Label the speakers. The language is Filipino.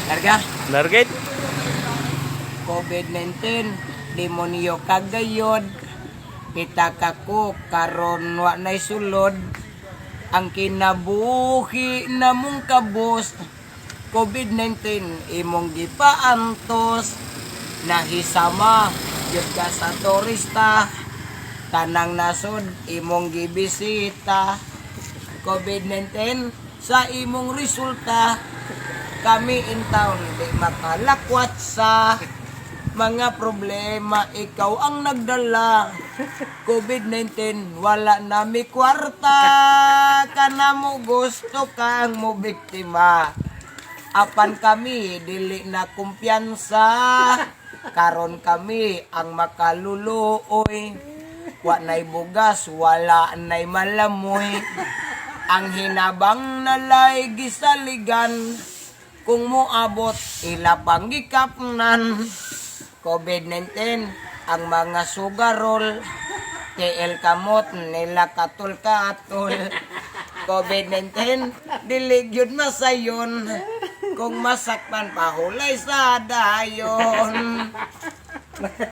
Speaker 1: Larga,
Speaker 2: Largit.
Speaker 1: COVID-19, demonyo kagayod, kita kako karon wa nay sulod, ang kinabuhi namong kabos, COVID-19 imong gipaantos, nahisama gyud ka sa turista, tanang nasod imong gibisita, COVID-19 sa imong resulta, kami in town di makalakwat sa mga problema, ikaw ang nagdala. COVID-19 wala nami kwarta, kana mo gusto kang mo biktima. Apan kami dili na kumpiyansa, karon kami ang makaluluoy. Wa nay bugas, wala nay malamoy, ang hinabang nalay gisaligan, kung moabot ila panggikapnan. COVID-19 ang mga sugarol, TL kamot nila katul-katul. COVID-19 dili gyud masayon, kung masakpan pahulay sa dayon.